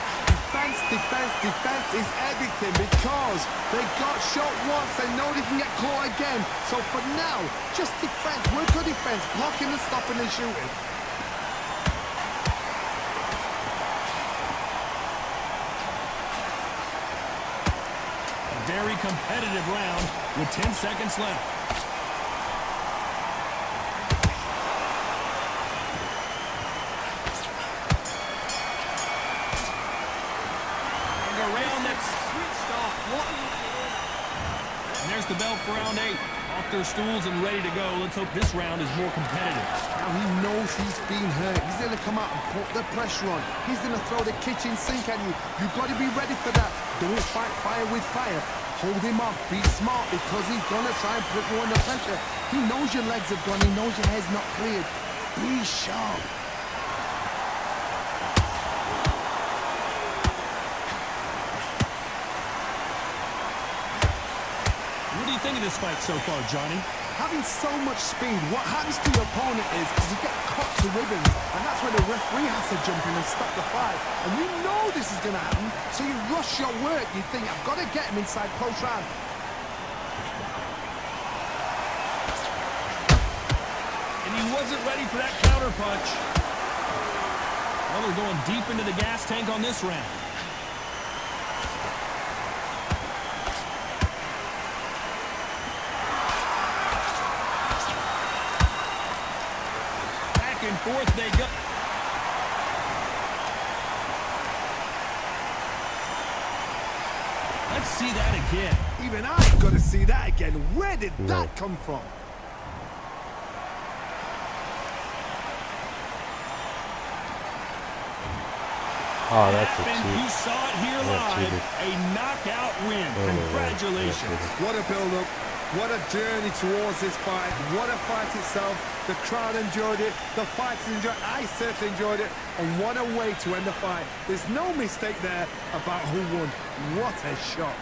Defense, defense, defense is everything because they got shot once. They know they can get caught again. So for now, just defense. Work on defense, blocking and stopping and shooting.
A very competitive round with 10 seconds left. There's the bell for round 8. Off their stools and ready to go. Let's hope this round is more competitive.
Now he knows he's been hurt. He's going to come out and put the pressure on. He's going to throw the kitchen sink at you. You've got to be ready for that. Don't fight fire with fire. Hold him off. Be smart because he's going to try and put you under pressure. He knows your legs have gone. He knows your head's not cleared. Be sharp.
What do you think of this fight so far, Johnny?
Having so much speed, what happens to your opponent is you get cut to ribbons, and that's where the referee has to jump in and stop the fight. And you know this is going to happen, so you rush your work. You think, I've got to get him inside close round.
And he wasn't ready for that counter punch. Well, they're going deep into the gas tank on this round. And forth they go. Let's see that again.
Even I've got to see that again. Where did that come from?
Oh, that's a cheat.
You saw it here live. A knockout win. Congratulations.
What a build-up. What a journey towards this fight. What a fight itself. The crowd enjoyed it. The fighters enjoyed it. I certainly enjoyed it. And what a way to end the fight. There's no mistake there about who won. What a shot.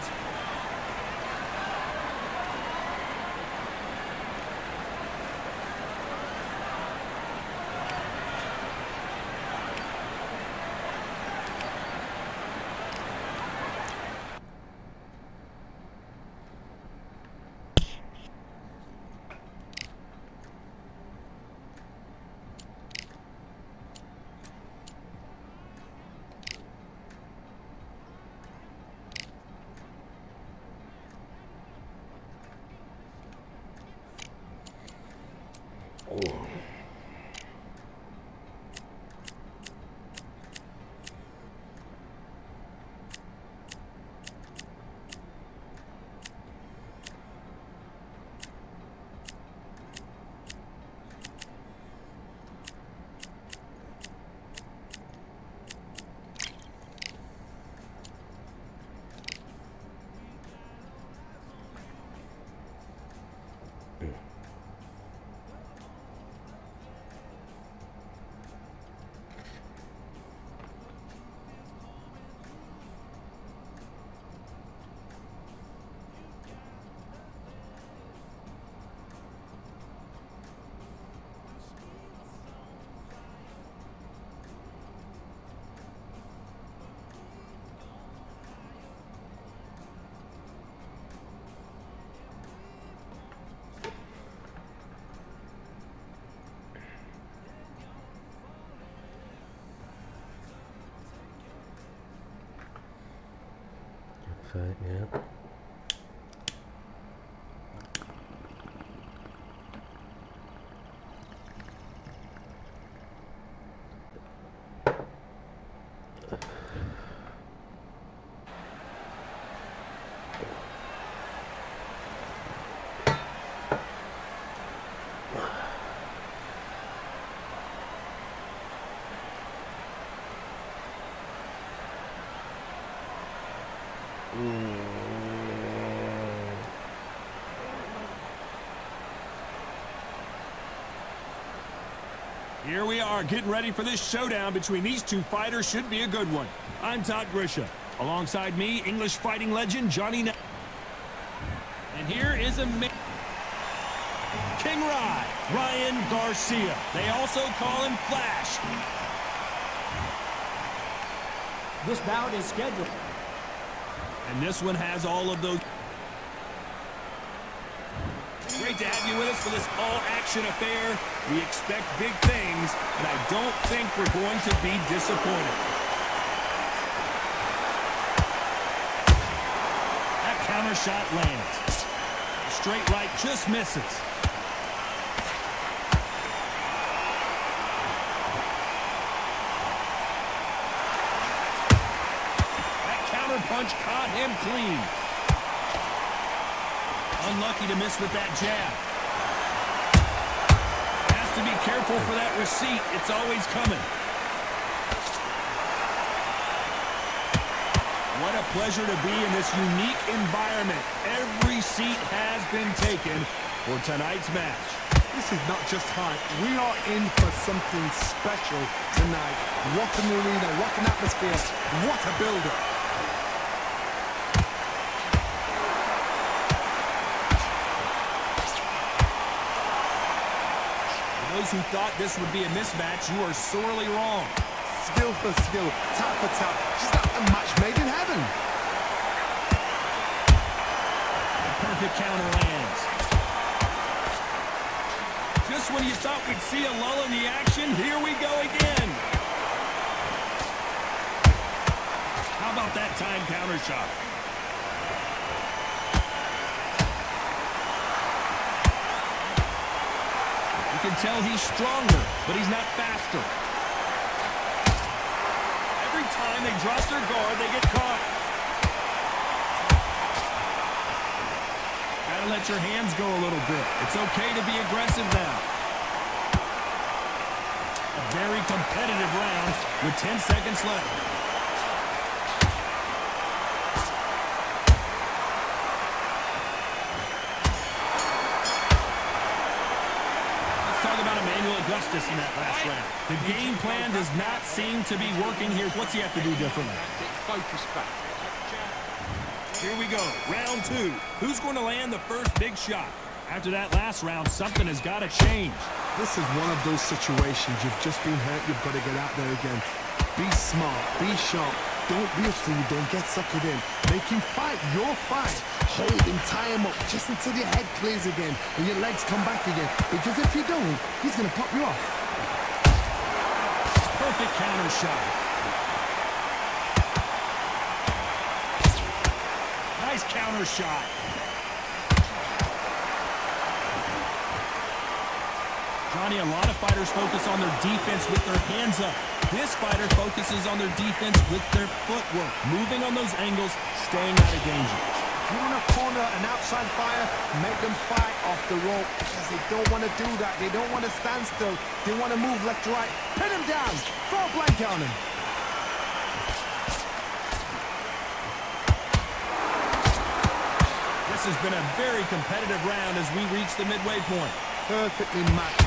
Yeah.
Here we are, getting ready for this showdown between these two fighters. Should be a good one. I'm Todd Grisha. Alongside me, English fighting legend Johnny. And here is a King Ryan Garcia. They also call him Flash.
This bout is scheduled.
And this one has all of those. Great to have you with us for this all-action affair. We expect big things, and I don't think we're going to be disappointed. That counter shot lands. Straight right just misses. That counter punch caught him clean. Unlucky to miss with that jab. Has to be careful for that receipt. It's always coming. What a pleasure to be in this unique environment. Every seat has been taken for tonight's match.
This is not just hype. We are in for something special tonight. What an arena, what an atmosphere, what a build-up.
those who thought this would be a mismatch, you are sorely wrong.
Skill for skill, tap for tap. Just like a match made in heaven.
Perfect counter lands. Just when you thought we'd see a lull in the action, here we go again. How about that time counter shot? You can tell he's stronger, but he's not faster. Every time they drop their guard, they get caught. Gotta let your hands go a little bit. It's okay to be aggressive now. A very competitive round with 10 seconds left. Let's talk about Emmanuel Augustus in that last round. The game plan does not seem to be working here. What's he have to do differently?
Focus back.
Here we go, round 2. Who's going to land the first big shot? After that last round, something has got to change.
This is one of those situations. You've just been hurt. You've got to get out there again. Be smart. Be sharp. Don't be a fool. Don't get suckered in. Make him fight your fight. Hold him, tie him up just until your head clears again and your legs come back again. Because if you don't, he's going to pop you off.
Perfect counter shot. Nice counter shot. Johnny, a lot of fighters focus on their defense with their hands up. This fighter focuses on their defense with their footwork, moving on those angles, staying out of danger.
If you want to corner an outside fire, make them fight off the rope because they don't want to do that. They don't want to stand still. They want to move left to right. Pin him down. Throw a blanket on him.
This has been a very competitive round as we reach the midway point.
Perfectly matched.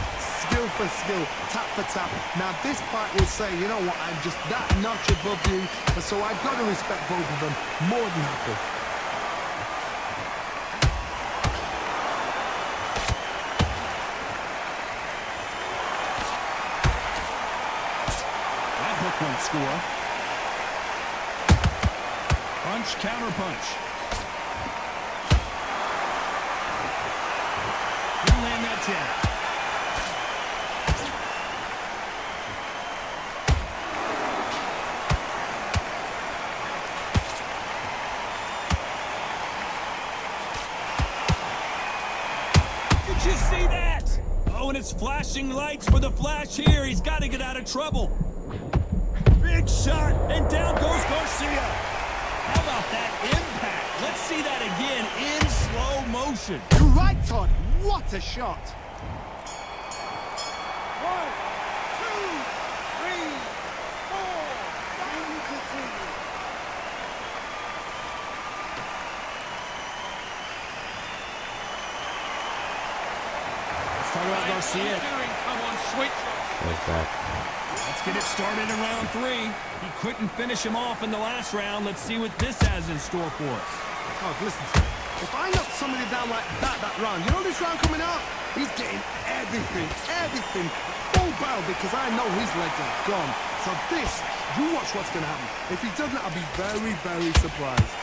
Skill for skill, tap for tap. Now this fight will say, you know what, I'm just that notch above you, and so I've got to respect both of them. More than happy.
That hook won't score. Punch, counter punch. Didn't land that jab. Did you see that? Oh, and it's flashing lights for the flash here. He's got to get out of trouble. Big shot, and down goes Garcia. How about that impact? Let's see that again in slow motion.
You're right, Todd. What a shot.
1, 2, 3, 4. Down you continue.
Let's talk about Garcia.
Come on, switch.
Like that.
Let's get it started in round 3. He couldn't finish him off in the last round. Let's see what this has in store for us.
Oh, listen to me. If I knock somebody down like that round, you know this round coming out? He's getting everything, full barrel because I know his legs are gone. So this, you watch what's going to happen. If he doesn't, I'll be very, very surprised.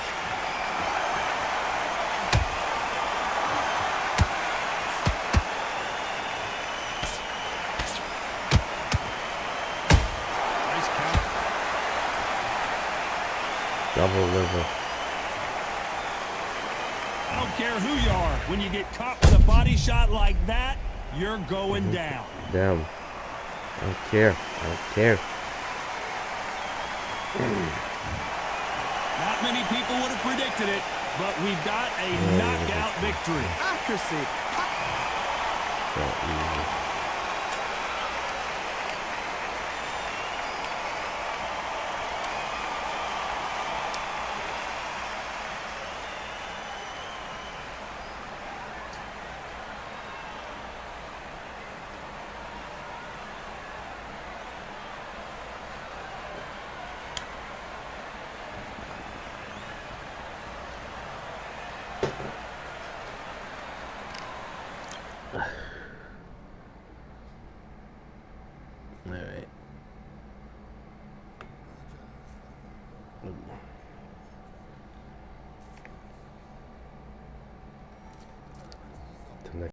Nice count.
Double liver.
I don't care who you are. When you get caught with a body shot like that, you're going down.
Damn. I don't care. I don't care.
Not many people would have predicted it, but we've got a knockout victory.
Accuracy.
So easy. All right.